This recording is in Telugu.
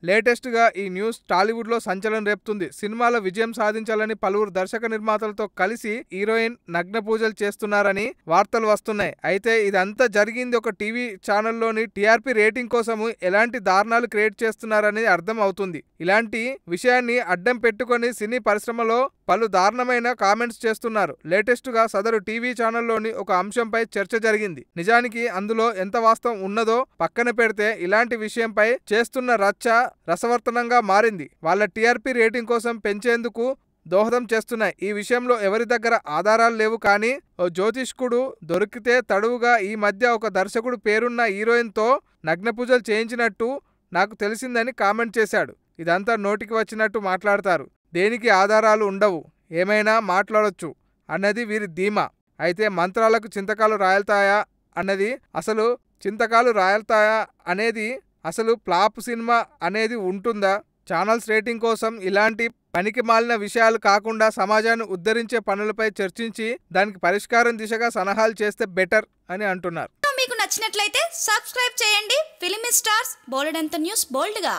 లేటెస్ట్ గా ఈ న్యూస్ టాలీవుడ్ లో సంచలనం రేపుతుంది. సినిమాలో విజయం సాధించాలని పలువురు దర్శక నిర్మాతలతో కలిసి హీరోయిన్ నగ్న పూజలు చేస్తున్నారని వార్తలు వస్తున్నాయి. అయితే ఇదంతా జరిగింది ఒక టీవీ ఛానల్లోని టీఆర్పీ రేటింగ్ కోసము ఎలాంటి దారుణాలు క్రియేట్ చేస్తున్నారని అర్థం అవుతుంది. ఇలాంటి విషయాన్ని అడ్డం పెట్టుకొని సినీ పరిశ్రమలో పలు దారుణమైన కామెంట్స్ చేస్తున్నారు. లేటెస్ట్ గా సదరు టీవీ ఛానల్లోని ఒక అంశంపై చర్చ జరిగింది. నిజానికి అందులో ఎంత వాస్తవం ఉన్నదో పక్కన పెడితే ఇలాంటి విషయంపై చేస్తున్న రచ్చ రసవర్తనంగా మారింది. వాళ్ళ టీఆర్పీ రేటింగ్ కోసం పెంచేందుకు దోహదం చేస్తున్నాయి. ఈ విషయంలో ఎవరి దగ్గర ఆధారాలు లేవు, కానీ ఓ జ్యోతిష్కుడు దొరికితే తడువుగా ఈ మధ్య ఒక దర్శకుడు పేరున్న హీరోయిన్తో నగ్న పూజలు చేయించినట్టు నాకు తెలిసిందని కామెంట్ చేశాడు. ఇదంతా నోటికి వచ్చినట్టు మాట్లాడతారు, దేనికి ఆధారాలు ఉండవు, ఏమైనా మాట్లాడొచ్చు అన్నది వీరి ధీమా. అయితే మంత్రాలకు చింతకాలు రాయల్తాయా అన్నది అసలు చింతకాలు రాయల్తాయా అనేది అసలు ఫ్లాప్ సినిమా అనేది ఉంటుందా? ఛానల్స్ రేటింగ్ కోసం ఇలాంటి పనికి మాలిన విషయాలు కాకుండా సమాజాన్ని ఉద్ధరించే పనులపై చర్చించి దానికి పరిష్కారం దిశగా సలహాలు చేస్తే బెటర్ అని అంటున్నారు. మీకు నచ్చినట్లయితే సబ్స్క్రైబ్ చేయండి. ఫిలిమి స్టార్స్ బోలెడంత న్యూస్ బోల్డ్గా.